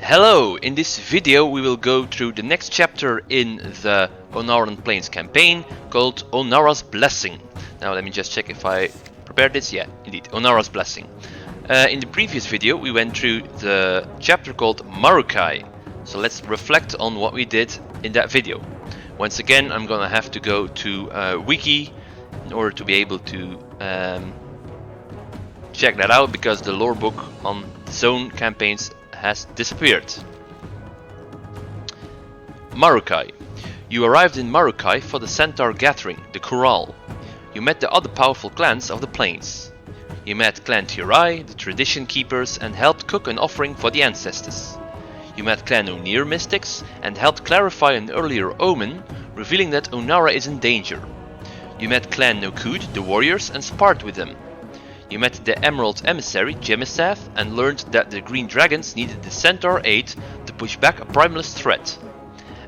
Hello! In this video we will go through the next chapter in the Ohn'ahran Plains campaign called Ohn'ahra's Blessing. Now let me just check if I prepared this. Yeah, indeed, Ohn'ahra's Blessing. In the previous video we went through the chapter called Marukai. So let's reflect on what we did in that video. Once again I'm gonna have to go to Wiki in order to be able to check that out, because the lore book on zone campaigns has disappeared. Marukai. You arrived in Marukai for the Centaur gathering, the Corral. You met the other powerful clans of the plains. You met Clan Tirai, the tradition keepers, and helped cook an offering for the ancestors. You met Clan Ohn'ahra mystics and helped clarify an earlier omen, revealing that Ohn'ahra is in danger. You met Clan Nokud, the warriors, and sparred with them. You met the Emerald Emissary, Jemisath, and learned that the Green Dragons needed the Centaur aid to push back a primalist threat.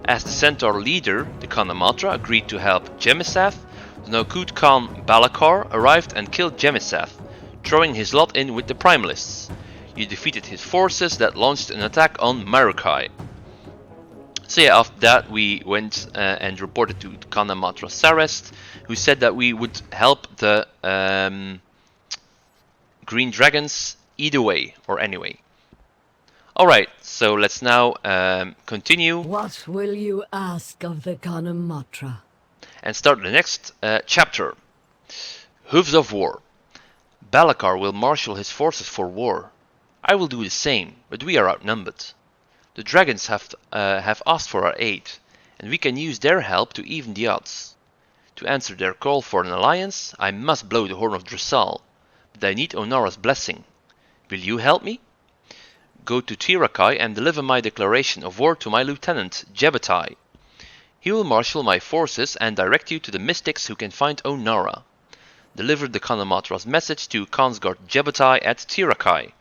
As the Centaur leader, the Ohn'ahra agreed to help Jemisath, the Nokud Khan Balakar arrived and killed Jemisath, throwing his lot in with the primalists. You defeated his forces that launched an attack on Marukai. So yeah, after that we went and reported to the Ohn'ahra Sarest, who said that we would help the Green Dragons either way or anyway. Alright, so let's now continue. What will you ask of the Ohn'ahra? And start the next chapter. Hooves of War. Balakar will marshal his forces for war. I will do the same, but we are outnumbered. The dragons have asked for our aid, and we can use their help to even the odds. To answer their call for an alliance, I must blow the horn of Dressal. But I need Ohn'ahra's blessing. Will you help me? Go to Tirakai and deliver my declaration of war to my lieutenant, Jebatai. He will marshal my forces and direct you to the mystics who can find Ohn'ahra. Deliver the Ohn'ahra's message to Consguard Jebatai at Tirakai.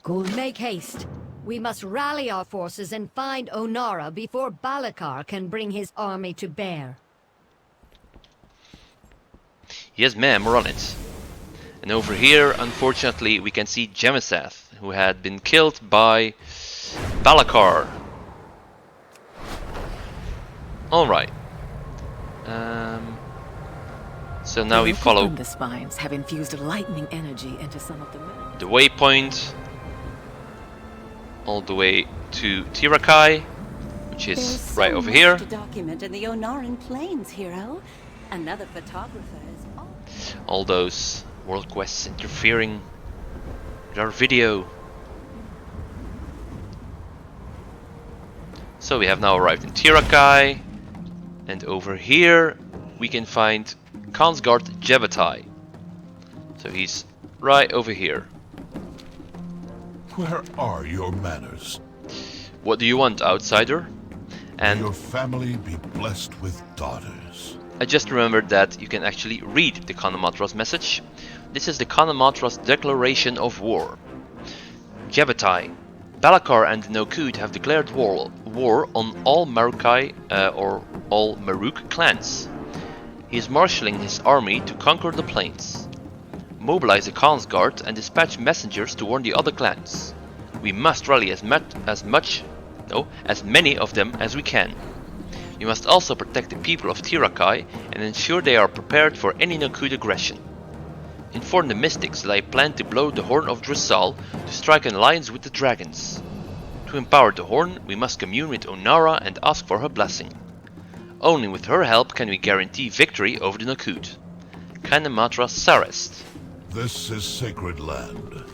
Good. Make haste. We must rally our forces and find Ohn'ahra before Balakar can bring his army to bear. Yes ma'am, we're on it. And over here, unfortunately, we can see Jemisath, who had been killed by Balakar. Alright. So now we follow the spines have infused lightning energy into some of the waypoint all the way to Tirakai, which is right over here. To document in the Ohn'ahran Plains, hero. Another photographer is all those world quests interfering with our video. So we have now arrived in Tirakai, and over here we can find Consguard Jebatai. So he's right over here. Where are your manners? What do you want, outsider? And may your family be blessed with daughters. I just remembered that you can actually read the Ohn'ahra's message. This is the Ohn'ahra's declaration of war. Jebatai. Balakar and the Nokud have declared war on all Marukai or all Maruk clans. He is marshalling his army to conquer the plains. Mobilize the Khan's guard and dispatch messengers to warn the other clans. We must rally as many of them as we can. You must also protect the people of Tirakai and ensure they are prepared for any Nokud aggression. Inform the mystics that I plan to blow the horn of Dressal to strike an alliance with the dragons. To empower the horn, we must commune with Ohn'ahra and ask for her blessing. Only with her help can we guarantee victory over the Nokud. Ohn'ahra Sarest. This is sacred land.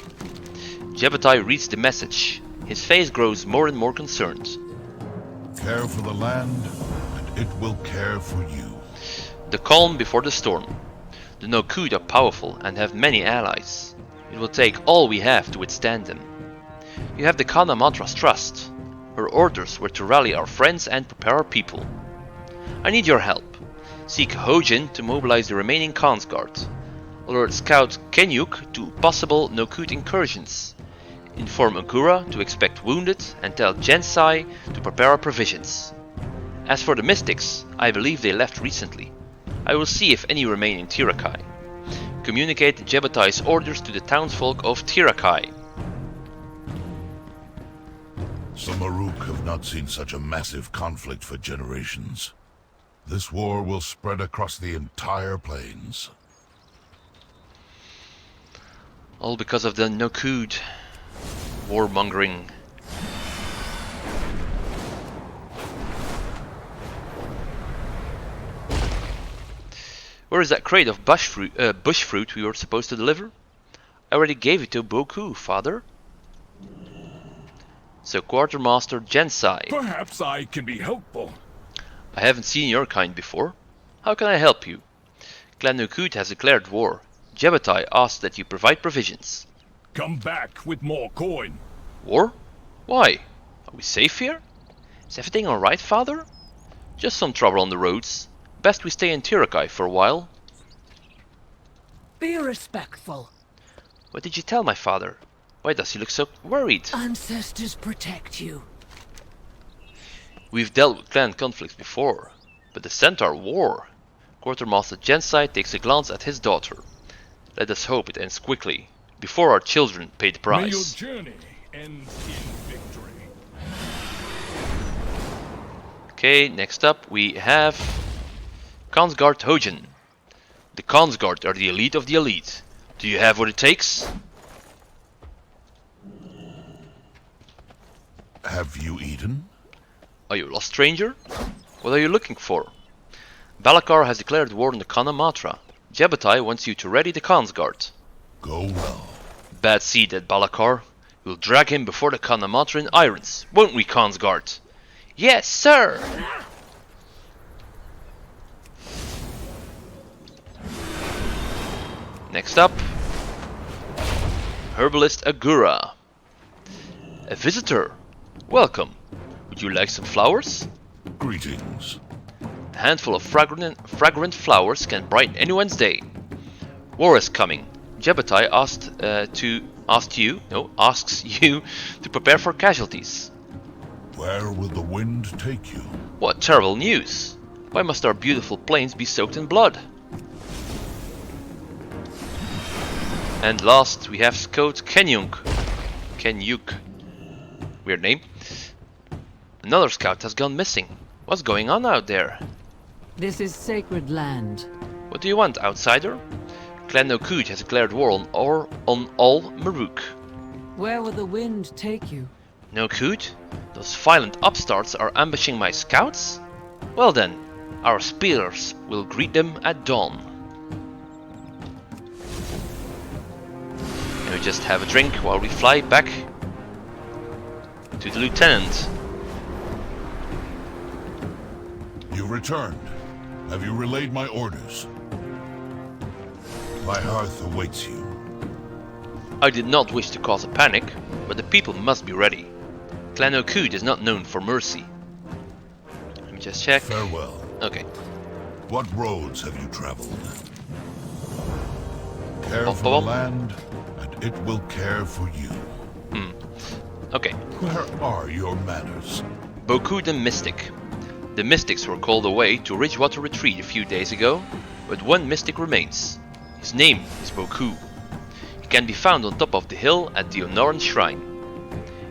Jebatai reads the message. His face grows more and more concerned. Care for the land, and it will care for you. The calm before the storm. The Nokud are powerful and have many allies. It will take all we have to withstand them. You have the Ohn'ahra's trust. Her orders were to rally our friends and prepare our people. I need your help. Seek Hojin to mobilize the remaining Khan's guard. Alert Scout Kenyuk to possible Nokud incursions. Inform Agura to expect wounded and tell Jensai to prepare our provisions. As for the mystics, I believe they left recently. I will see if any remain in Tirakai. Communicate Jebatai's orders to the townsfolk of Tirakai. Some Maruk have not seen such a massive conflict for generations. This war will spread across the entire plains. All because of the Nokud warmongering. Where is that crate of bush fruit we were supposed to deliver? I already gave it to Boku, father. So Quartermaster Jensai. Perhaps I can be helpful. I haven't seen your kind before. How can I help you? Clan Nokud has declared war. Jebbatai asks that you provide provisions. Come back with more coin. War? Why? Are we safe here? Is everything alright, father? Just some trouble on the roads. Best we stay in Tirakai for a while. Be respectful. What did you tell my father? Why does he look so worried? Ancestors protect you. We've dealt with clan conflicts before, but the Centaur War. Quartermaster Jensai takes a glance at his daughter. Let us hope it ends quickly, before our children pay the May your price. journey end in victory. Okay, next up we have Kansgard Hojin. The Kansgard are the elite of the elite. Do you have what it takes? Have you eaten? Are you a lost stranger? What are you looking for? Balakar has declared war on the Ohn'ahra. Jebbatai wants you to ready the Kansgard. Go well. Bad seed at Balakar. We'll drag him before the Ohn'ahra in irons, won't we, Kansgard? Yes, sir! Next up, Herbalist Agura. A visitor. Welcome. Would you like some flowers? Greetings. A handful of fragrant flowers can brighten anyone's day. War is coming. Jebbatai asks you to prepare for casualties. Where will the wind take you? What terrible news! Why must our beautiful plains be soaked in blood? And last we have Scout Kenyuk. Weird name. Another scout has gone missing. What's going on out there? This is sacred land. What do you want, outsider? Clan Nokud has declared war on all Maruk. Where will the wind take you? Nokud? Those violent upstarts are ambushing my scouts? Well then, our spears will greet them at dawn. And we just have a drink while we fly back to the lieutenant. You returned. Have you relayed my orders? My hearth awaits you. I did not wish to cause a panic, but the people must be ready. Clan Nokud is not known for mercy. Let me just check. Farewell. Okay. What roads have you traveled? Care Bum, for the bum. land, and it will care for you. Okay. Where are your manners? Boku the Mystic. The Mystics were called away to Ridgewater Retreat a few days ago, but one Mystic remains. His name is Boku. He can be found on top of the hill at the Ohn'ahran Shrine.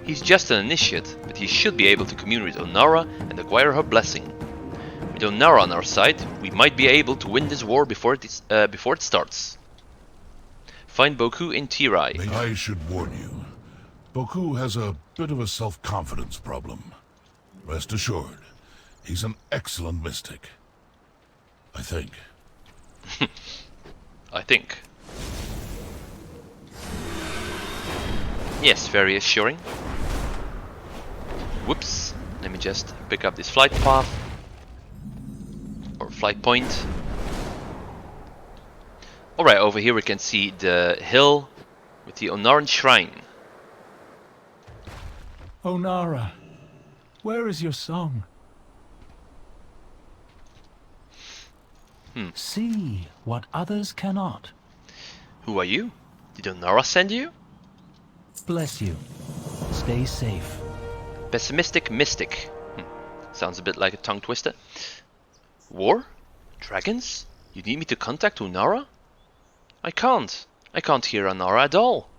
He's just an initiate, but he should be able to commune with Ohn'ahra and acquire her blessing. With Ohn'ahra on our side, we might be able to win this war before it starts. Find Boku in Tirai. I should warn you. Boku has a bit of a self-confidence problem. Rest assured, he's an excellent mystic. I think. I think. Yes, very assuring. Whoops. Let me just pick up this flight path. Or flight point. Alright, over here we can see the hill with the Ohn'ahran Shrine. Ohn'ahra, where is your song? See what others cannot. Who are you? Did Ohn'ahra send you? Bless you. Stay safe. Pessimistic Mystic. Sounds a bit like a tongue twister. War? Dragons? You need me to contact Ohn'ahra? I can't. I can't hear Ohn'ahra at all.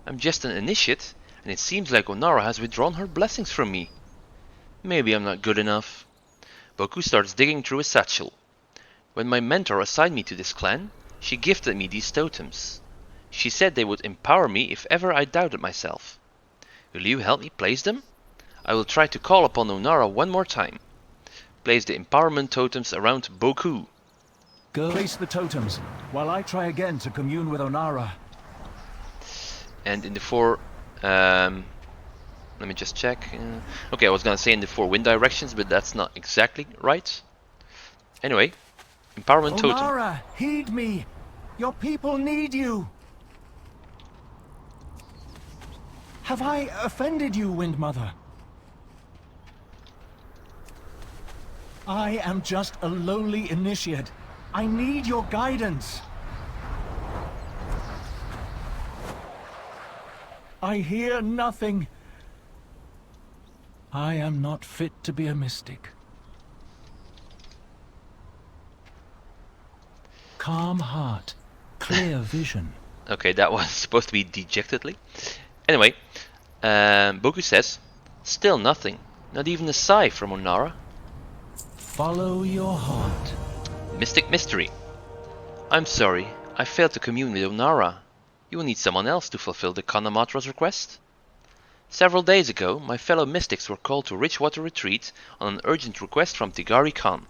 I'm just an initiate, and it seems like Ohn'ahra has withdrawn her blessings from me. Maybe I'm not good enough. Boku starts digging through his satchel. When my mentor assigned me to this clan, she gifted me these totems. She said they would empower me if ever I doubted myself. Will you help me place them? I will try to call upon Ohn'ahra one more time. Place the empowerment totems around Boku. Go place the totems, while I try again to commune with Ohn'ahra. And in the four... let me just check. Okay, I was gonna say in the 4 wind directions, but that's not exactly right. Anyway, empowerment totem. Ohn'ahra, heed me! Your people need you! Have I offended you, Wind Mother? I am just a lowly initiate. I need your guidance. I hear nothing. I am not fit to be a mystic. Calm heart, clear vision. Okay, that was supposed to be dejectedly. Anyway, Boku says, still nothing. Not even a sigh from Ohn'ahra. Follow your heart. Mystic mystery. I'm sorry, I failed to commune with Ohn'ahra. You will need someone else to fulfill the Kanamatra's request. Several days ago, my fellow mystics were called to Ridgewater Retreat on an urgent request from Tigari Khan.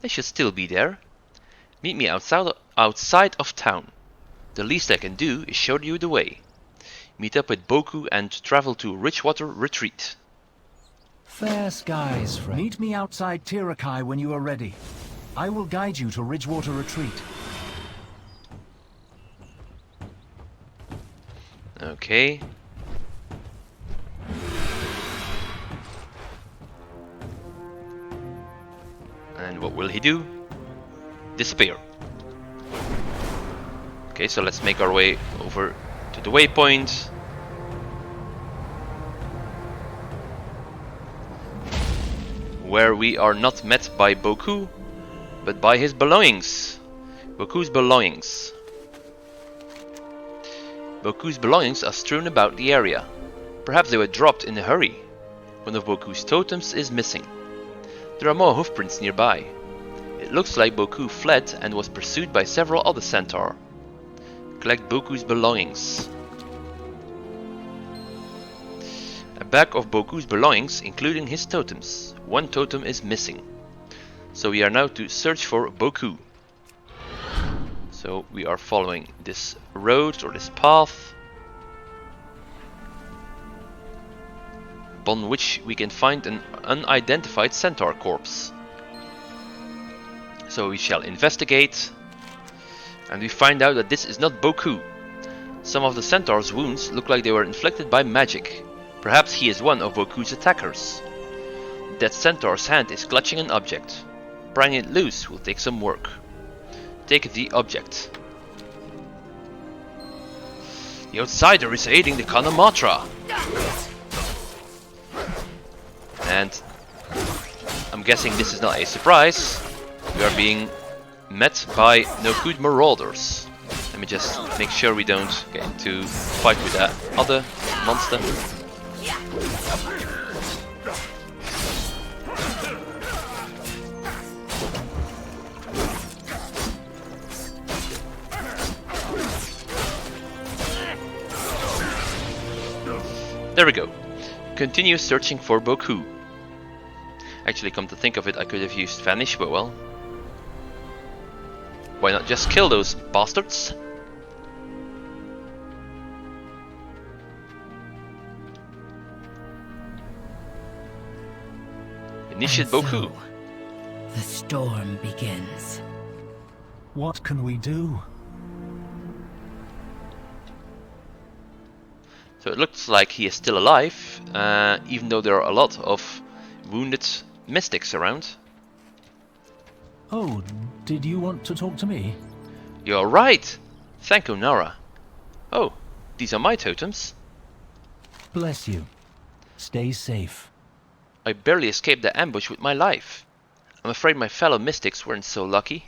They should still be there. Meet me outside of town. The least I can do is show you the way. Meet up with Boku and travel to Ridgewater Retreat. Fair skies, friend. Meet me outside Tirakai when you are ready. I will guide you to Ridgewater Retreat. Okay. And what will he do? Disappear. Okay, so let's make our way over to the waypoint. Where we are not met by Boku, but by his belongings. Boku's belongings. Boku's belongings are strewn about the area. Perhaps they were dropped in a hurry. One of Boku's totems is missing. There are more hoofprints nearby. It looks like Boku fled and was pursued by several other centaur. Collect Boku's belongings. A bag of Boku's belongings, including his totems. One totem is missing. So we are now to search for Boku. So we are following this road or this path, upon which we can find an unidentified centaur corpse. So we shall investigate, and we find out that this is not Boku. Some of the centaur's wounds look like they were inflicted by magic. Perhaps he is one of Boku's attackers. That centaur's hand is clutching an object. Prying it loose will take some work. Take the object. The outsider is aiding the Kanamatra. And I'm guessing this is not a surprise. We are being met by Nokud marauders. Let me just make sure we don't get into fight with that other monster. There we go. Continue searching for Boku. Actually, come to think of it, I could have used Vanish, but well. Why not just kill those bastards? Initiate Boku. The storm begins. What can we do? So it looks like he is still alive, even though there are a lot of wounded mystics around. Oh, did you want to talk to me? You're right! Thank Ohn'ahra. Oh, these are my totems. Bless you. Stay safe. I barely escaped the ambush with my life. I'm afraid my fellow mystics weren't so lucky.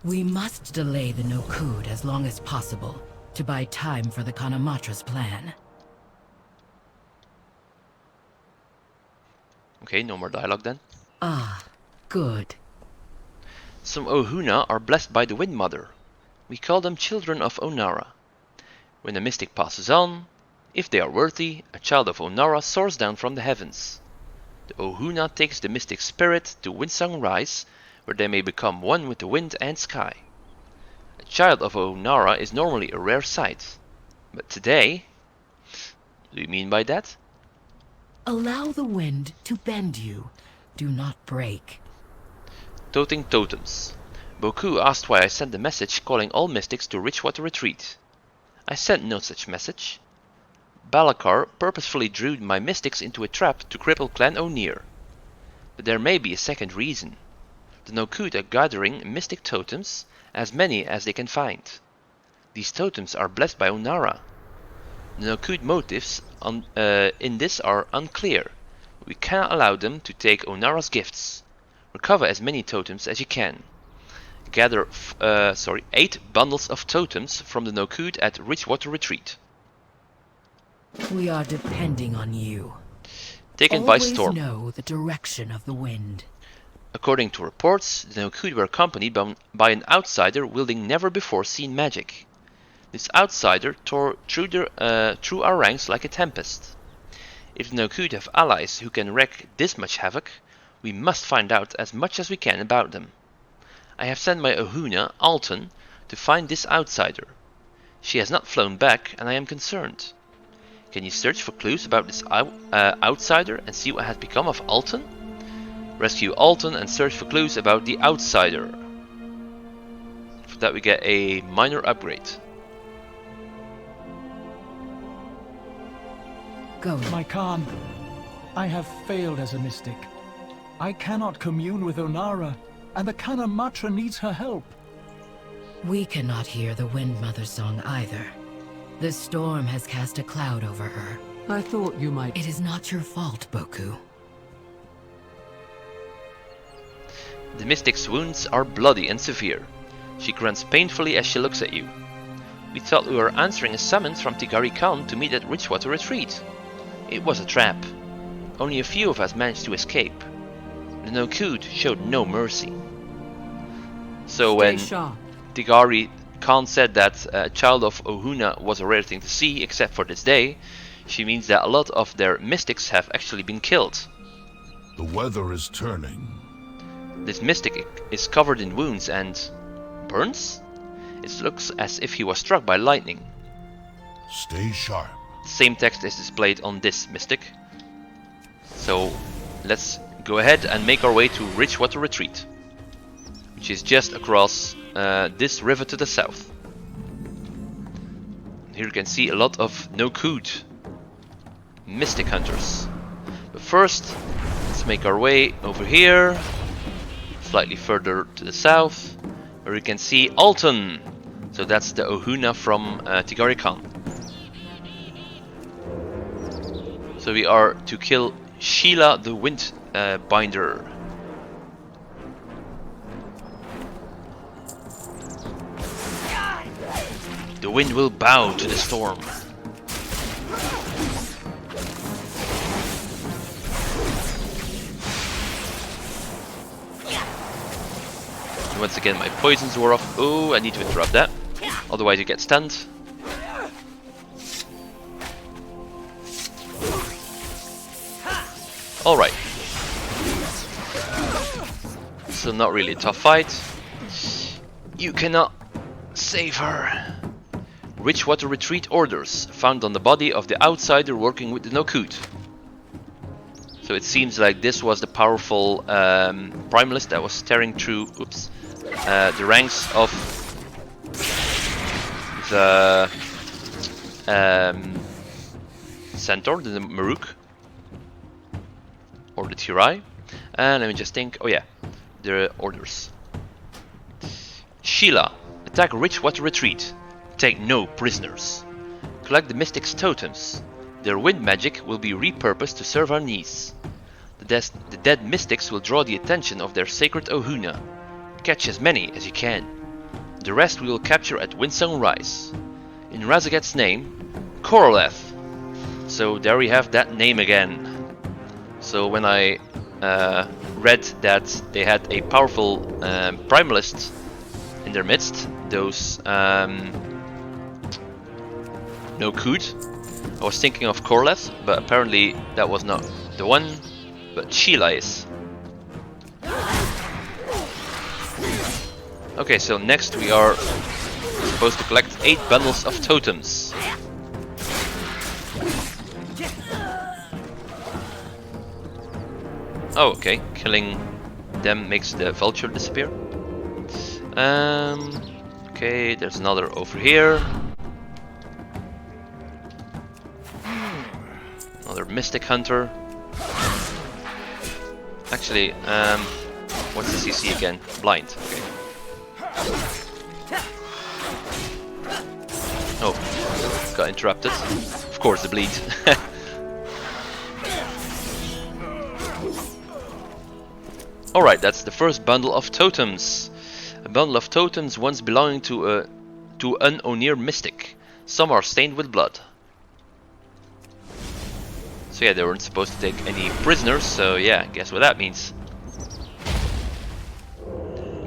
We must delay the Nokud as long as possible to buy time for the Kanamatra's plan. Okay, no more dialogue then. Ah, good. Some Ohn'ahra are blessed by the Wind Mother. We call them children of Ohn'ahra. When a mystic passes on, if they are worthy, a child of Ohn'ahra soars down from the heavens. The Ohn'ahra takes the mystic spirit to Windsong Rise, where they may become one with the wind and sky. A child of Ohn'ahra is normally a rare sight. But today... What do you mean by that? Allow the wind to bend you. Do not break. Toting totems. Boku asked why I sent a message calling all mystics to Richwater Retreat. I sent no such message. Balakar purposefully drew my mystics into a trap to cripple Clan Ohn'ahra. But there may be a second reason. The Nokud are gathering mystic totems, as many as they can find. These totems are blessed by Ohn'ahra. The Nokud motives in this are unclear. We cannot allow them to take Ohn'ahra's gifts. Recover as many totems as you can. Gather 8 bundles of totems from the Nokud at Richwater Retreat. We are depending on you. Taken by Always storm. know the direction of the wind. According to reports, the Nokud were accompanied by an outsider wielding never-before-seen magic. This outsider tore through our ranks like a tempest. If the Nokud have allies who can wreak this much havoc, we must find out as much as we can about them. I have sent my Ohn'ahra, Alton, to find this outsider. She has not flown back, and I am concerned. Can you search for clues about this outsider and see what has become of Alton? Rescue Alton and search for clues about the outsider. For that we get a minor upgrade. Go. My Khan, I have failed as a mystic. I cannot commune with Ohn'ahra, and the Kana Matra needs her help. We cannot hear the Wind Mother song either. The storm has cast a cloud over her. I thought you might... It is not your fault, Boku. The mystic's wounds are bloody and severe. She grunts painfully as she looks at you. We thought we were answering a summons from Tigari Khan to meet at Richwater Retreat. It was a trap. Only a few of us managed to escape. The Nokud showed no mercy. So when Tigari Khan said that a child of Ohn'ahra was a rare thing to see, except for this day, she means that a lot of their mystics have actually been killed. The weather is turning. This mystic is covered in wounds and burns? It looks as if he was struck by lightning. Stay sharp. The same text is displayed on this mystic. So let's go ahead and make our way to Richwater Retreat, which is just across this river to the south. Here you can see a lot of Nokud mystic hunters. But first, let's make our way over here, slightly further to the south, where you can see Alton. So that's the Ohn'ahra from Tigari Khan. So we are to kill Sheila the Wind Binder. The wind will bow to the storm. And once again my poisons wore off. Oh, I need to interrupt that. Otherwise you get stunned. Alright. So not really a tough fight. You cannot save her. Richwater Retreat orders found on the body of the outsider working with the Nokud. So it seems like this was the powerful primalist that was tearing through the ranks of the Centaur, the Maruk, or the Tirai. And let me just think. Oh yeah, the orders. Sheila, attack Richwater Retreat. Take no prisoners. Collect the Mystic's totems. Their wind magic will be repurposed to serve our needs. The dead Mystics will draw the attention of their sacred Ohn'ahra. Catch as many as you can. The rest we will capture at Windsong Rise. In Razagat's name, Koroleth. So there we have that name again. So when I read that they had a powerful primalist in their midst, those no Cood. I was thinking of Corleth, but apparently that was not the one, but Sheila is. Okay, so next we are supposed to collect 8 bundles of totems. Oh, okay, killing them makes the vulture disappear. Okay, there's another over here. Another mystic hunter. Actually, what's the CC again? Blind. Okay. Oh, got interrupted. Of course, the bleed. Alright, that's the first bundle of totems. A bundle of totems once belonging to an Ohn'ahra mystic. Some are stained with blood. So yeah, they weren't supposed to take any prisoners, so yeah, guess what that means.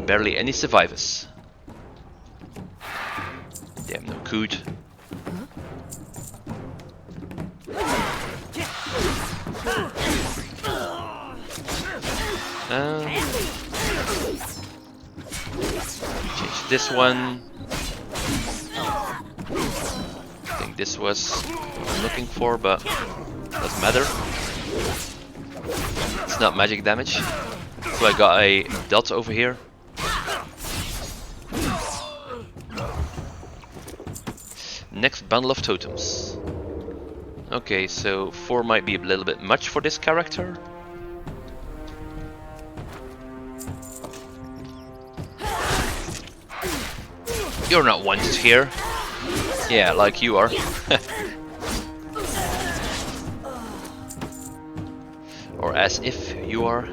Barely any survivors. Damn, no Cood. Change this one. I think this was what I'm looking for, but doesn't matter. It's not magic damage. So I got a dot over here. Next bundle of totems. Okay, so 4 might be a little bit much for this character. You're not wanted here. Yeah, like you are. Or as if you are.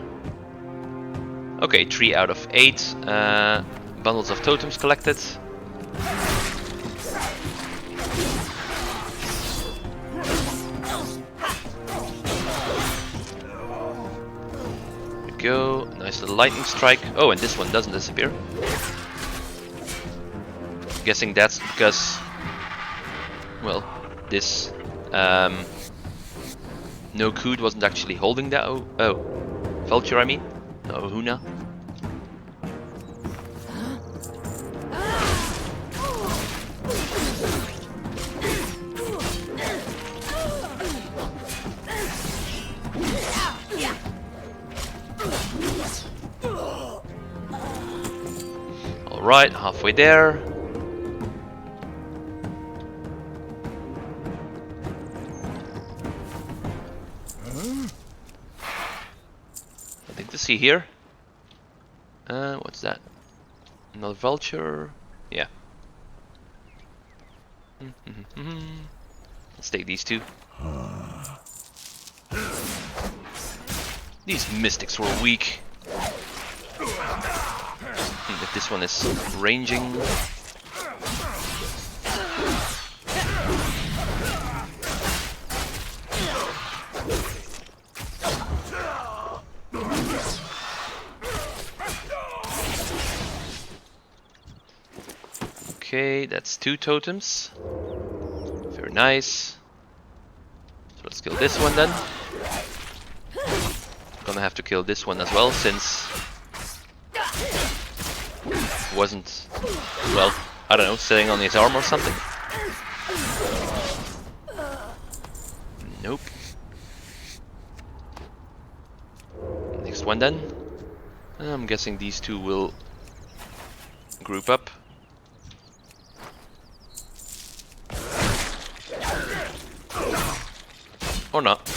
Okay, 3 out of 8 bundles of totems collected. There we go. Nice little lightning strike. Oh, and this one doesn't disappear. Guessing that's because, well, this no Cood wasn't actually holding that. Oh, vulture, I mean. No, Ohn'ahra. All right, halfway there. To see here. What's that? Another vulture? Yeah. Let's take these 2. These mystics were weak. If this one is ranging. Okay, that's 2 totems. Very nice. So let's kill this one then. Gonna have to kill this one as well, since it wasn't, well, I don't know, sitting on his arm or something. Nope. Next one then. I'm guessing these 2 will group up. Or not.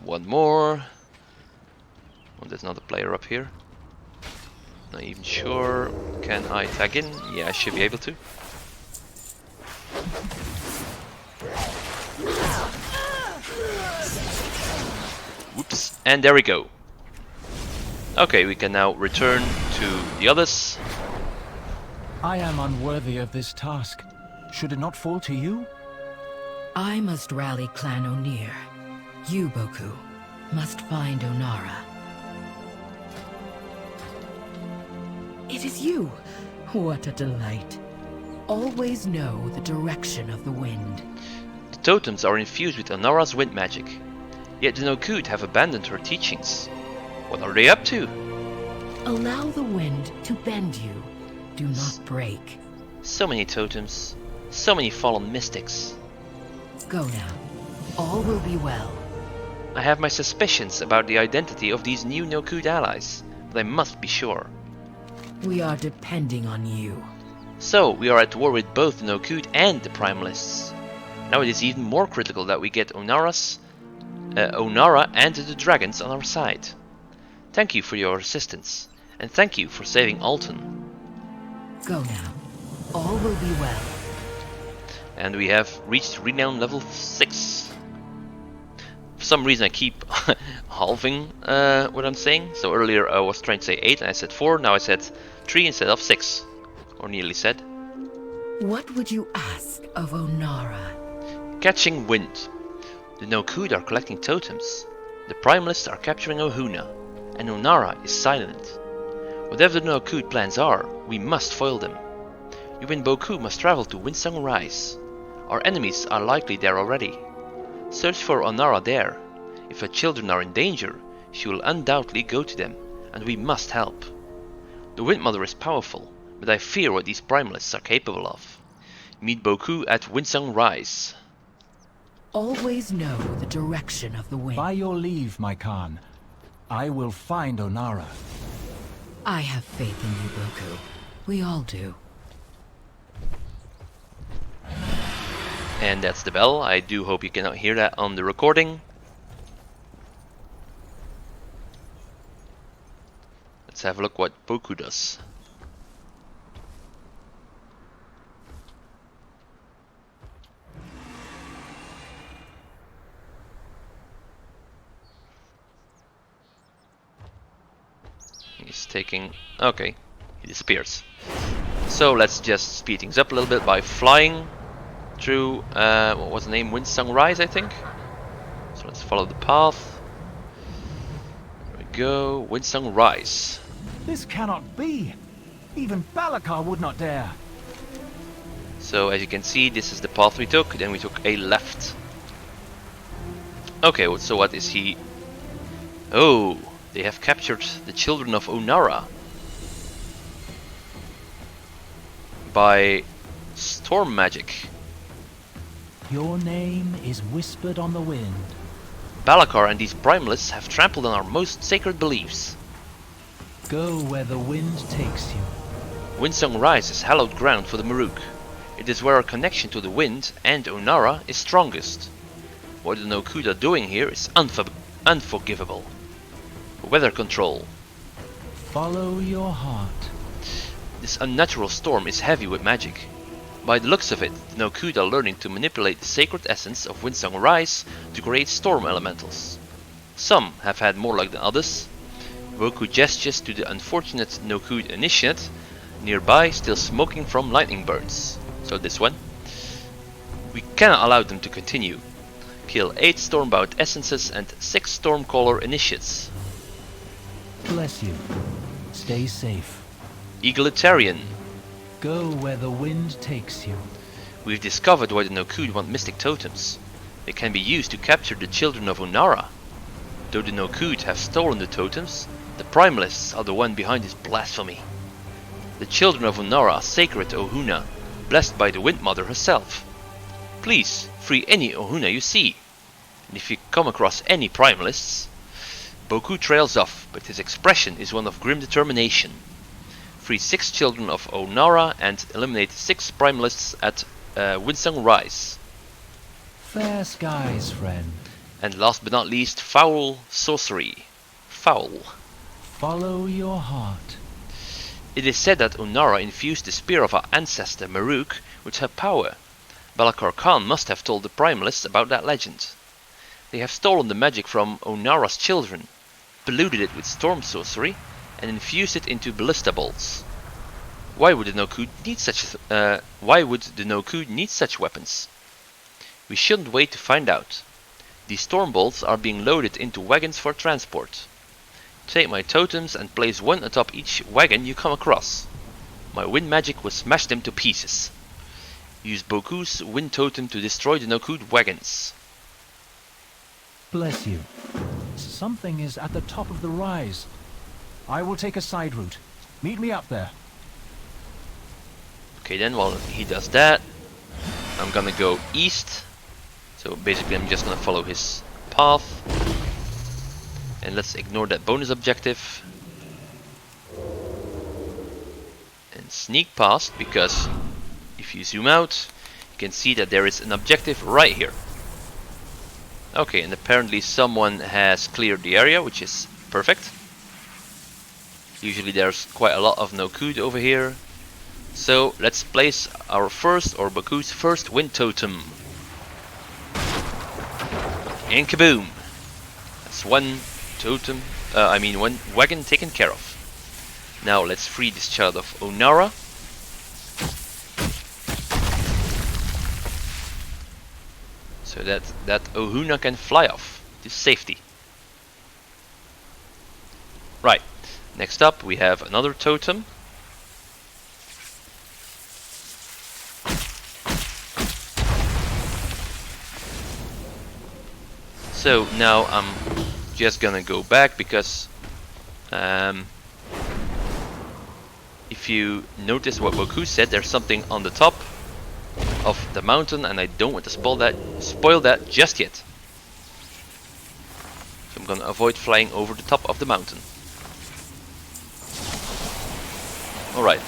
One more. Oh, there's another player up here. Not even sure. Can I tag in? Yeah, I should be able to. Whoops, and there we go. Okay, we can now return to the others. I am unworthy of this task. Should it not fall to you? I must rally Clan Ohn'ahra. You, Boku, must find Ohn'ahra. It is you! What a delight. Always know the direction of the wind. The totems are infused with Ohn'ahra's wind magic. Yet the No-Good have abandoned her teachings. What are they up to? Allow the wind to bend you. Do not break. So many totems. So many fallen mystics. Go now. All will be well. I have my suspicions about the identity of these new No-Good allies, but I must be sure. We are depending on you. So, we are at war with both the No-Good and the Primalists. Now it is even more critical that we get Ohn'ahra and the dragons on our side. Thank you for your assistance, and thank you for saving Alton. Go now. All will be well. And we have reached renown level 6. For some reason I keep halving what I'm saying. So earlier I was trying to say 8 and I said 4, now I said 3 instead of 6. Or nearly said. What would you ask of Ohn'ahra? Catching wind. The No-Good are collecting totems. The Primalists are capturing Ohn'ahra, and Ohn'ahra is silent. Whatever the No-Good plans are, we must foil them. You and Boku must travel to Windsong Rise. Our enemies are likely there already. Search for Ohn'ahra there. If her children are in danger, she will undoubtedly go to them, and we must help. The Wind Mother is powerful, but I fear what these Primalists are capable of. Meet Boku at Windsong Rise. Always know the direction of the wind. By your leave, my Khan. I will find Ohn'ahra. I have faith in you, Boku. We all do. And that's the bell. I do hope you cannot hear that on the recording. Let's have a look what Boku does. He's taking... okay, he disappears. So let's just speed things up a little bit by flying through, what was the name? Windsong Rise, I think. So let's follow the path. There we go, Windsong Rise. This cannot be. Even Balakar would not dare. So as you can see, this is the path we took. Then we took a left. Okay, so what is he? Oh, they have captured the children of Ohn'ahra by storm magic. Your name is whispered on the wind. Balakar and these Primalists have trampled on our most sacred beliefs. Go where the wind takes you. Windsong Rise is hallowed ground for the Maruk. It is where our connection to the wind and Ohn'ahra is strongest. What the No-Good are doing here is unforgivable. Weather control. Follow your heart. This unnatural storm is heavy with magic. By the looks of it, the No-Good are learning to manipulate the sacred essence of Windsong Rise to create storm elementals. Some have had more luck than others. Boku gestures to the unfortunate No-Good initiate nearby, still smoking from lightning burns. So this one. We cannot allow them to continue. Kill 8 Stormbound essences and 6 Stormcaller initiates. Bless you. Stay safe. Egalitarian. Go where the wind takes you. We've discovered why the No-Good want mystic totems. They can be used to capture the children of Ohn'ahra. Though the No-Good have stolen the totems, the Primalists are the one behind this blasphemy. The children of Ohn'ahra are sacred to Ohn'ahra, blessed by the Wind Mother herself. Please, free any Ohn'ahra you see. And if you come across any Primalists... Boku trails off, but his expression is one of grim determination. Free 6 children of Ohn'ahra and eliminate 6 Primalists at Windsong Rise. Fair skies, friend. And last but not least, foul sorcery. Foul. Follow your heart. It is said that Ohn'ahra infused the spear of our ancestor Maruk with her power. Balakar Khan must have told the Primalists about that legend. They have stolen the magic from Ohn'ahra's children. polluted it with storm sorcery, and infused it into ballista bolts. Why would the Nokud need such weapons? We shouldn't wait to find out. These storm bolts are being loaded into wagons for transport. Take my totems and place one atop each wagon you come across. My wind magic will smash them to pieces. Use Boku's wind totem to destroy the Nokud wagons. Bless you. Something is at the top of the rise. I will take a side route. Meet me up there. Okay, then while he does that, I'm gonna go east. So basically I'm just gonna follow his path. And let's ignore that bonus objective. And sneak past, because if you zoom out, you can see that there is an objective right here. Okay, and apparently someone has cleared the area, which is perfect. Usually there's quite a lot of Nokud over here. So let's place our first, or Boku's first wind totem. And kaboom! That's one totem, one wagon taken care of. Now let's free this child of Ohn'ahra. So that Ohn'ahra can fly off to safety. Right, next up we have another totem. So now I'm just gonna go back, because if you notice what Boku said, there's something on the top of the mountain, and I don't want to spoil that just yet. So I'm gonna avoid flying over the top of the mountain. Alright,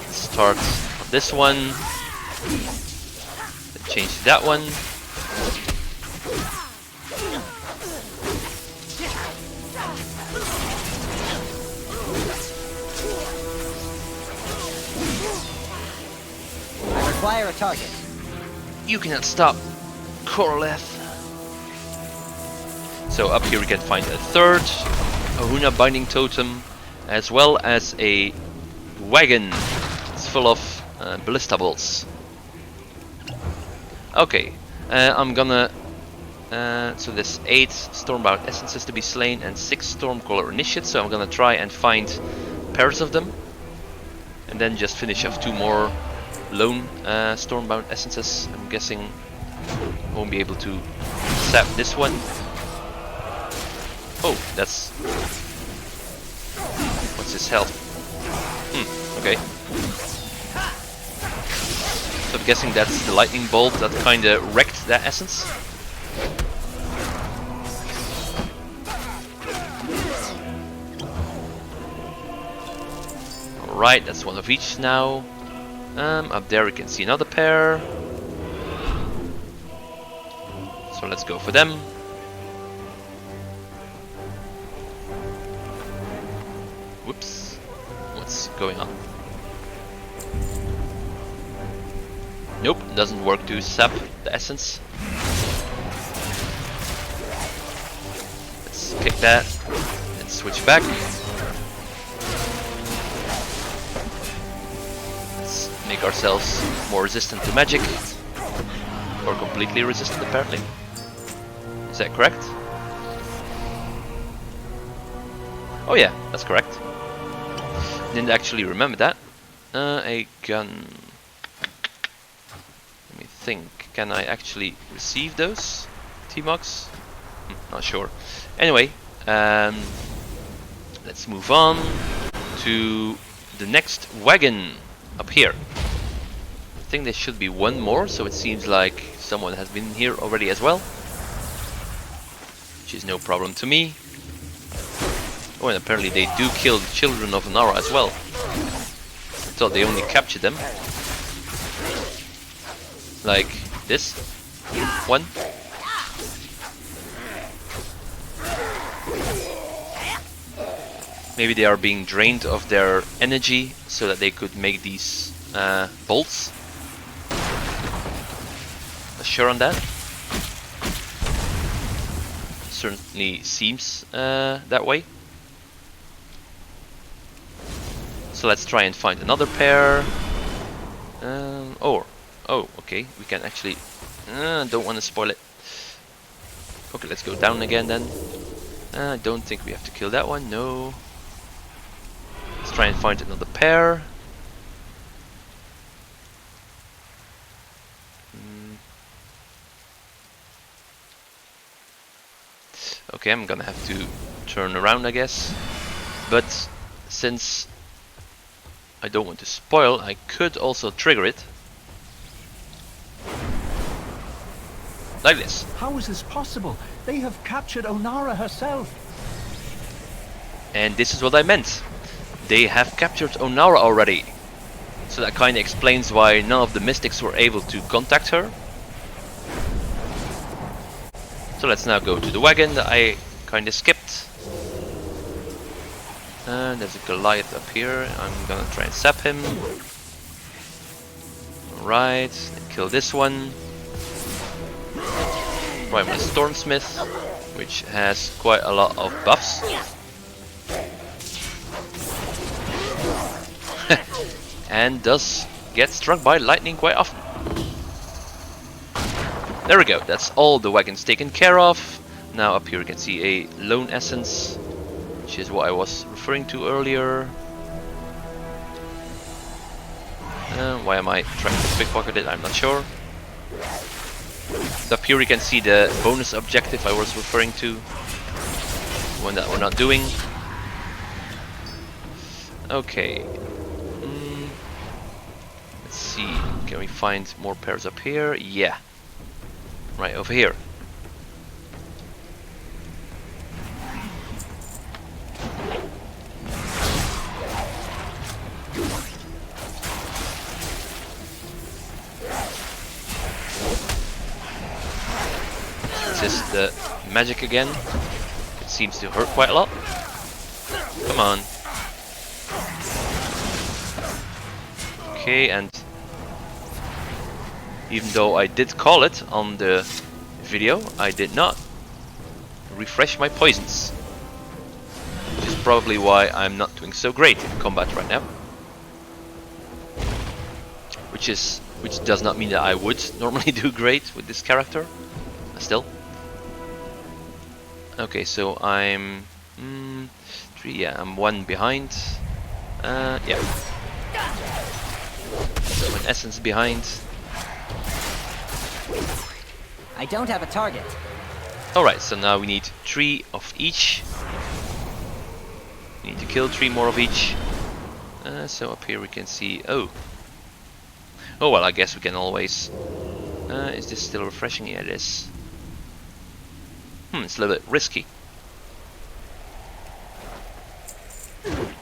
let's start on this one. Let's change that one. Acquire a target. You cannot stop, Koroleth. So up here we can find a third Ohn'ahra binding totem, as well as a wagon. It's full of ballista bolts. Okay, I'm gonna. So there's 8 Stormbound essences to be slain and 6 Stormcaller initiates. So I'm gonna try and find pairs of them, and then just finish off 2 more lone Stormbound essences. I'm guessing I won't be able to sap this one. Oh, that's... what's his health? Okay. So I'm guessing that's the lightning bolt that kinda wrecked that essence. Alright, that's one of each now. Up there we can see another pair. So let's go for them. Whoops. What's going on? Nope, doesn't work to sap the essence. Let's kick that and switch back. Make ourselves more resistant to magic, or completely resistant apparently. Is that correct? Oh yeah, that's correct. Didn't actually remember that. A gun. Let me think. Can I actually receive those T-Mogs? Not sure. Anyway, let's move on to the next wagon up here. I think there should be one more, so it seems like someone has been here already as well, which is no problem to me. Oh, and apparently they do kill the children of Ohn'ahra as well. I thought they only captured them. Like this one. Maybe they are being drained of their energy so that they could make these bolts. Not sure on that. certainly seems that way. So let's try and find another pair. Oh, okay, we can actually... don't want to spoil it. Okay, let's go down again then. I don't think we have to kill that one, no. Let's try and find another pair. Okay, I'm gonna have to turn around, I guess. But since I don't want to spoil, I could also trigger it. Like this. How is this possible? They have captured Ohn'ahra herself. And this is what I meant. They have captured Ohn'ahra already. So that kind of explains why none of the mystics were able to contact her. So let's now go to the wagon that I kind of skipped. And there's a Goliath up here. I'm gonna try and zap him. Alright, kill this one. Right, with Stormsmith, which has quite a lot of buffs. And does get struck by lightning quite often. There we go, that's all the wagons taken care of. Now up here you can see a lone essence, which is what I was referring to earlier. Why am I trying to pickpocket it? I'm not sure. Up here you can see the bonus objective I was referring to. One that we're not doing. Okay. Let's see, can we find more pairs up here? Yeah. Right over here. This is the magic again. It seems to hurt quite a lot. Come on. Okay, and even though I did call it on the video, I did not refresh my poisons. Which is probably why I'm not doing so great in combat right now. Which does not mean that I would normally do great with this character. Still. Okay, so I'm 3, yeah, I'm 1 behind. Yeah. So an essence behind. I don't have a target. Alright, so now we need 3 of each. We need to kill 3 more of each. So up here we can see... Oh, well, I guess we can always... is this still refreshing? Yeah, it is. It's a little bit risky.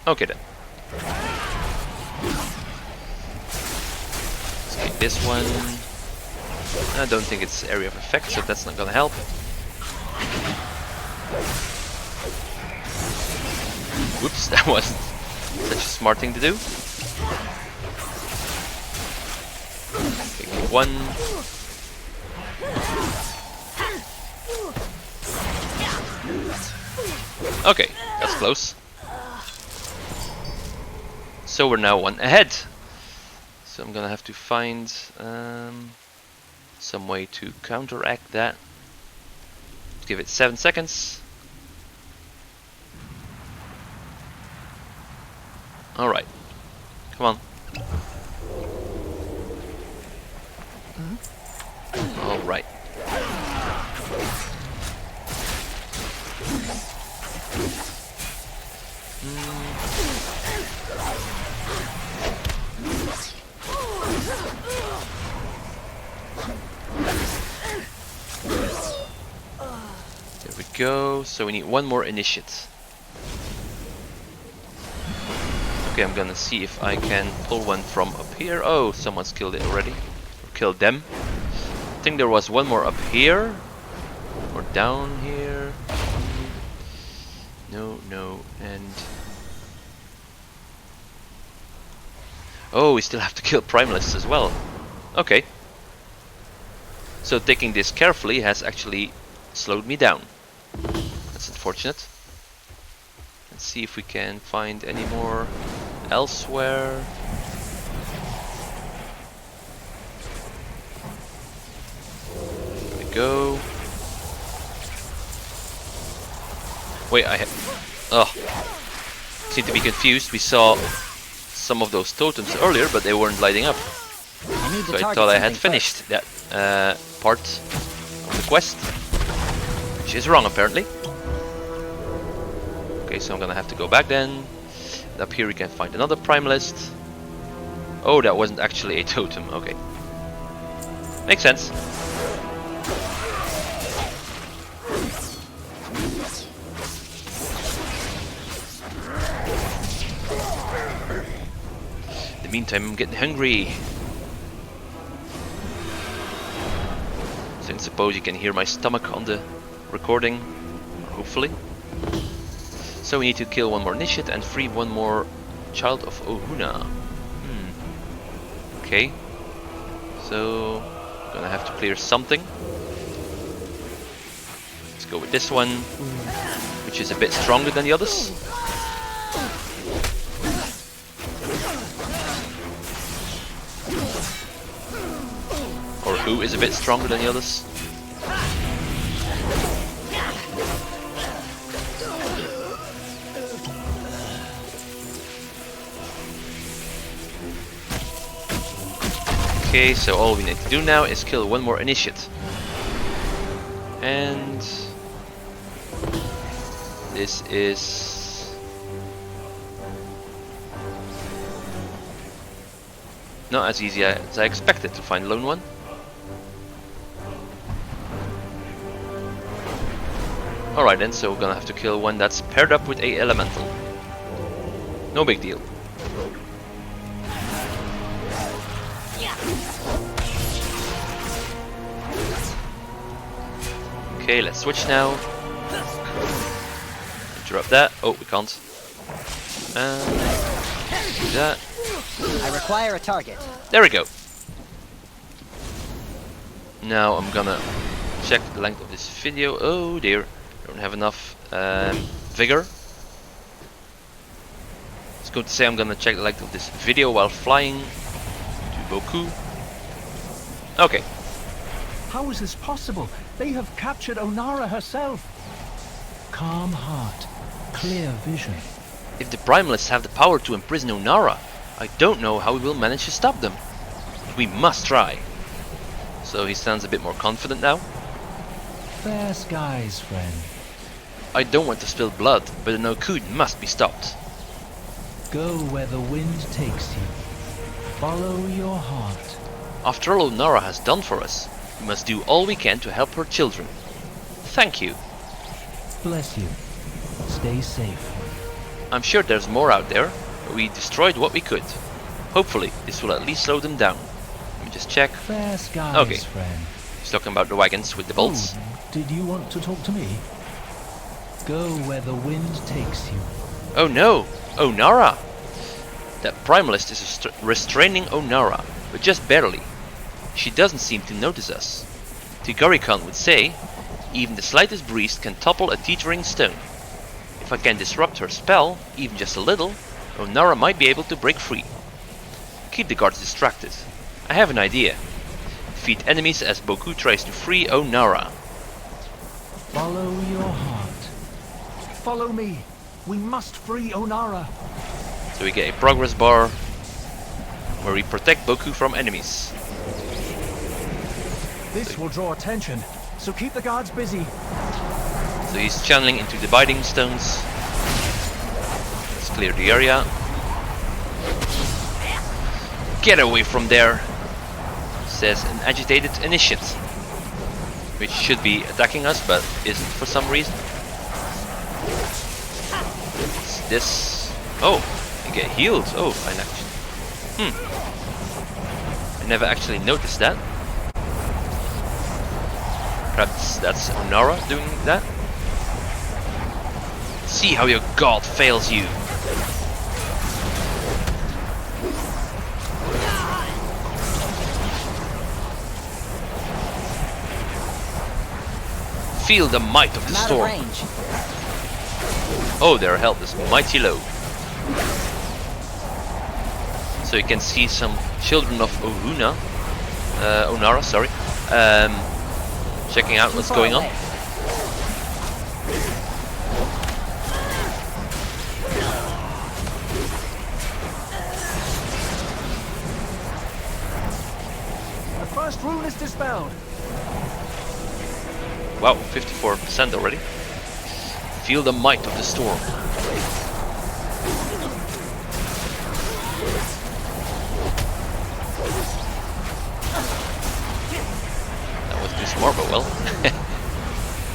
Okay then. Let's take this one. I don't think it's area of effect, so that's not gonna help. Whoops, that wasn't such a smart thing to do. Take one. Okay, that's close. So we're now 1 ahead. So I'm gonna have to find some way to counteract that. Give it 7 seconds. Alright. Come on. Alright. There we go. So we need 1 more initiate. Okay, I'm gonna see if I can pull one from up here. Oh, someone's killed it already. Or killed them. I think there was 1 more up here. Or down here. No, and... Oh, we still have to kill primalists as well. Okay. So taking this carefully has actually slowed me down. That's unfortunate. Let's see if we can find any more elsewhere. There we go. Wait, seem to be confused. We saw some of those totems earlier, but they weren't lighting up. So I thought I had finished that part of the quest, which is wrong apparently. Okay, so I'm gonna have to go back then. And up here we can find another Primalist. Oh, that wasn't actually a totem. Okay, makes sense. In the meantime, I'm getting hungry. So I suppose you can hear my stomach on the recording, hopefully. So we need to kill one more Nishit and free one more child of Ohn'ahra. Okay. So gonna have to clear something. Let's go with this one, which is a bit stronger than the others. Or who is a bit stronger than the others? Okay, so all we need to do now is kill one more initiate. And this is not as easy as I expected to find a lone one. Alright then, so we're gonna have to kill one that's paired up with a elemental. No big deal. Okay, let's switch now. Interrupt that. Oh, we can't. And do that. I require a target. There we go. Now I'm gonna check the length of this video. Oh dear, I don't have enough vigor. It's going to say I'm gonna check the length of this video while flying to Boku. Okay. How is this possible? They have captured Ohn'ahra herself. Calm heart, clear vision. If the Primalists have the power to imprison Ohn'ahra, I don't know how we will manage to stop them. But we must try. So he sounds a bit more confident now. Fair skies, friend. I don't want to spill blood, but an Okud must be stopped. Go where the wind takes you. Follow your heart. After all Ohn'ahra has done for us, we must do all we can to help her children. Thank you. Bless you. Stay safe. I'm sure there's more out there, but we destroyed what we could. Hopefully, this will at least slow them down. Let me just check. Fair skies, Okay. friend. He's talking about the wagons with the bolts. Oh, did you want to talk to me? Go where the wind takes you. Oh no! Ohn'ahra! That Primalist is restraining Ohn'ahra, but just barely. She doesn't seem to notice us. Tigari-Khan would say, even the slightest breeze can topple a teetering stone. If I can disrupt her spell, even just a little, Ohn'ahra might be able to break free. Keep the guards distracted. I have an idea. Defeat enemies as Boku tries to free Ohn'ahra. Follow your heart. Follow me. We must free Ohn'ahra. So we get a progress bar where we protect Boku from enemies. This will draw attention, so keep the guards busy. So he's channeling into the binding stones. Let's clear the area. Get away from there, says an agitated initiate, which should be attacking us but isn't for some reason. What's this? Oh, you get healed. Oh, I never actually noticed that. Perhaps that's Ohn'ahra doing that? See how your god fails you. Feel the might of the storm. Oh, their health is mighty low. So you can see some children of Ohn'ahra, sorry, checking out what's going on. The first rune is dispelled. Wow, 54% already. Feel the might of the storm. That was too smart, but well.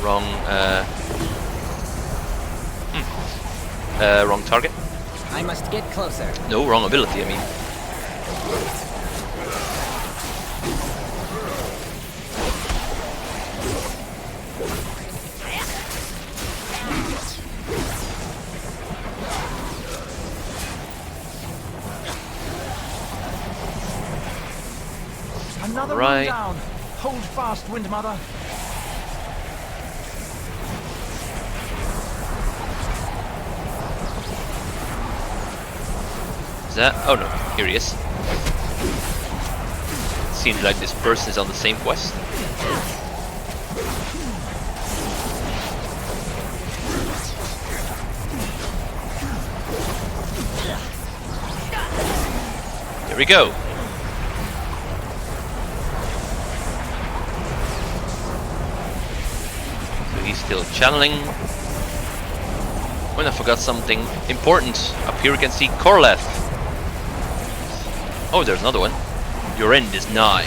Wrong, wrong target. I must get closer. No, wrong ability, I mean. Another Right. rune down. Hold fast, Wind Mother. Is that? Oh no, here he is. Seems like this person is on the same quest. There we go. So he's still channeling. When I forgot something important. Up here we can see Corleth. Oh, there's another one. Your end is nigh.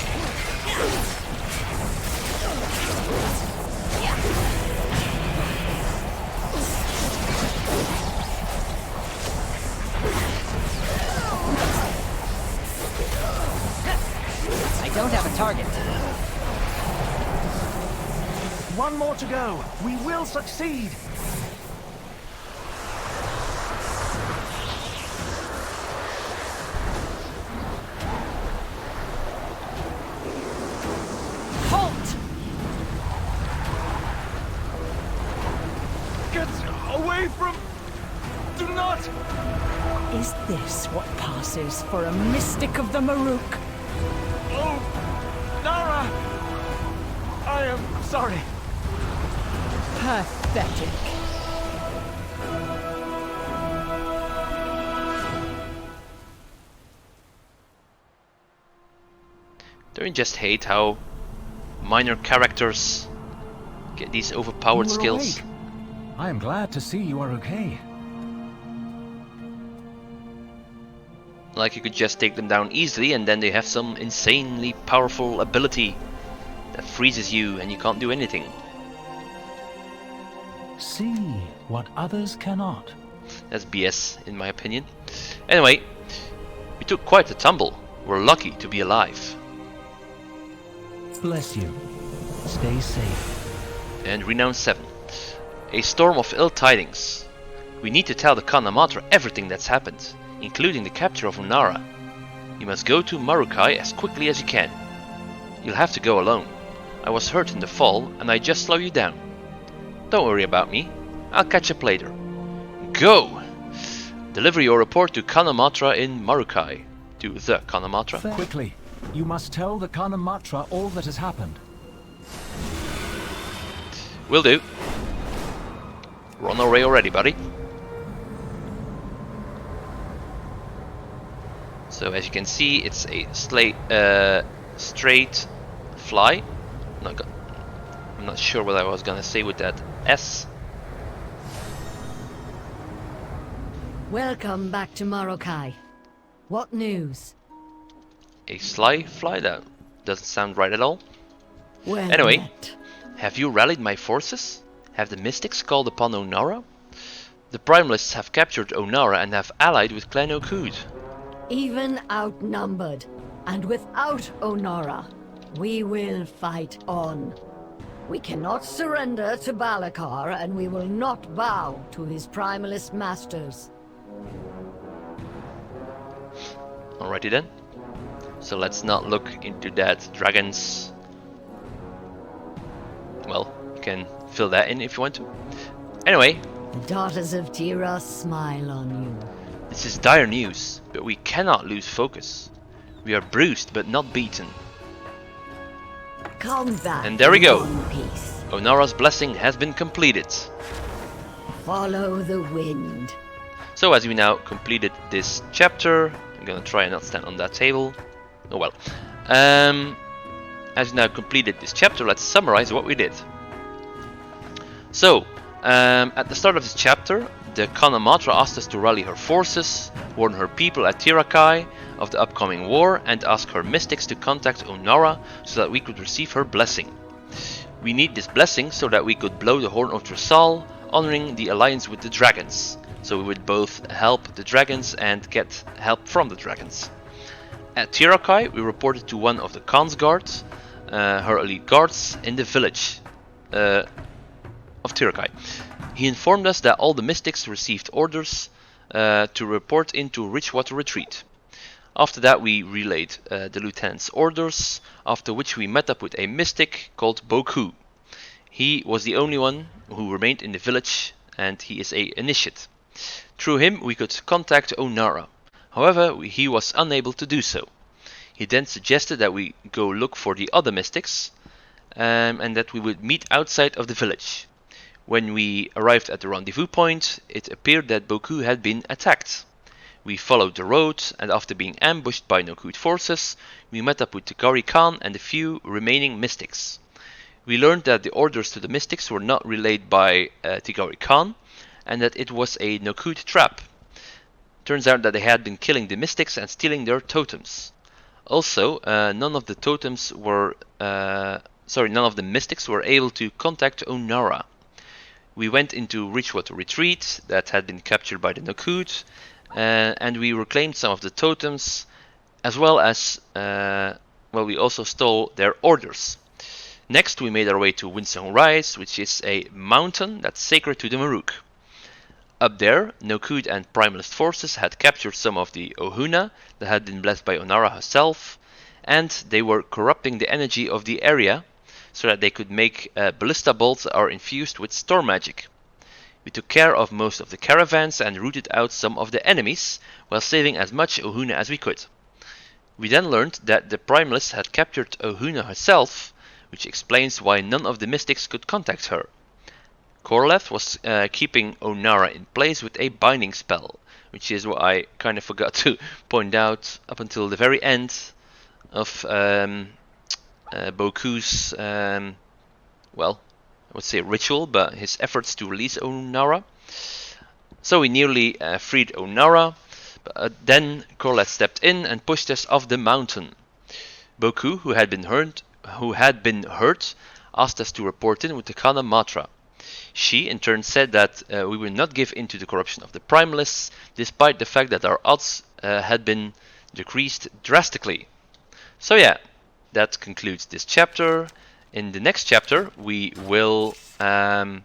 I don't have a target. One more to go. We will succeed. Halt! Get away from... Do not... Is this what passes for a mystic of the Maruk? Oh, Nara! I am sorry. Pathetic. Don't you just hate how minor characters get these overpowered You were skills? awake. I am glad to see you are okay. Like you could just take them down easily and then they have some insanely powerful ability that freezes you and you can't do anything. See what others cannot. That's BS in my opinion. Anyway, we took quite a tumble. We're lucky to be alive. Bless you. Stay safe. And Renown 7. A storm of ill tidings. We need to tell the Ohn'ahra everything that's happened, including the capture of Ohn'ahra. You must go to Marukai as quickly as you can. You'll have to go alone. I was hurt in the fall and I just slow you down. Don't worry about me. I'll catch up later. Go! Deliver your report to Ohn'ahra in Marukai. To the Ohn'ahra. Quickly. You must tell the Ohn'ahra all that has happened. Will do. We're on our way already, buddy. So as you can see, it's a straight fly. I'm not sure what I was gonna say with that S. Welcome back to Marukai. What news? A sly fly? That doesn't sound right at all. Well Anyway. met. Have you rallied my forces? Have the mystics called upon Ohn'ahra? The primalists have captured Ohn'ahra and have allied with Clan Okud. Even outnumbered, and without Ohn'ahra, we will fight on. We cannot surrender to Balakar, and we will not bow to his primalist masters. Alrighty then. So let's not look into that dragon's... Well, you can fill that in if you want to. Anyway, The daughters of Tira smile on you. This is dire news, but we cannot lose focus. We are bruised but not beaten. Come back. And there we go. in one piece. Ohn'ahra's blessing has been completed. Follow the wind. So as we now completed this chapter, I'm gonna try and not stand on that table. Oh well. As we now completed this chapter, let's summarize what we did. So, at the start of this chapter, the Ohn'ahra asked us to rally her forces, warn her people at Tirakai of the upcoming war, and ask her mystics to contact Ohn'ahra so that we could receive her blessing. We need this blessing so that we could blow the horn of Thrasal, honoring the alliance with the dragons. So we would both help the dragons and get help from the dragons. At Tirakai, we reported to one of the Khan's guards, her elite guards, in the village of Tirakai. He informed us that all the mystics received orders to report into Richwater Retreat. After that we relayed the lieutenant's orders, after which we met up with a mystic called Boku. He was the only one who remained in the village, and he is a initiate. Through him we could contact Ohn'ahra. However, he was unable to do so. He then suggested that we go look for the other mystics, and that we would meet outside of the village. When we arrived at the rendezvous point, it appeared that Boku had been attacked. We followed the road, and after being ambushed by Nokhud forces, we met up with Tigari Khan and a few remaining mystics. We learned that the orders to the mystics were not relayed by Tigari Khan, and that it was a Nokhud trap. Turns out that they had been killing the mystics and stealing their totems. Also, none of the mystics were able to contact Ohn'ahra. We went into Richwater Retreat that had been captured by the Nokhud, and we reclaimed some of the totems, as well as, we also stole their orders. Next, we made our way to Winsong Rise, which is a mountain that's sacred to the Maruk. Up there, Nokhud and Primalist forces had captured some of the Ohuna that had been blessed by Ohn'ahra herself, and they were corrupting the energy of the area so that they could make ballista bolts that are infused with storm magic. We took care of most of the caravans and rooted out some of the enemies, while saving as much Ohuna as we could. We then learned that the Primalist had captured Ohuna herself, which explains why none of the mystics could contact her. Korlev was keeping Ohn'ahra in place with a binding spell, which is what I kind of forgot to point out up until the very end of Boku's, I would say ritual, but his efforts to release Ohn'ahra. So we nearly freed Ohn'ahra, but then Korlev stepped in and pushed us off the mountain. Boku, who had been hurt, asked us to report in with the Ohn'ahra. She, in turn, said that we will not give in to the corruption of the Primalists, despite the fact that our odds had been decreased drastically. So yeah, that concludes this chapter. In the next chapter, we will the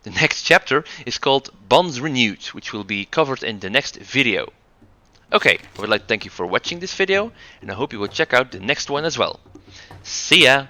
next chapter is called Bonds Renewed, which will be covered in the next video. Okay, I would like to thank you for watching this video, and I hope you will check out the next one as well. See ya!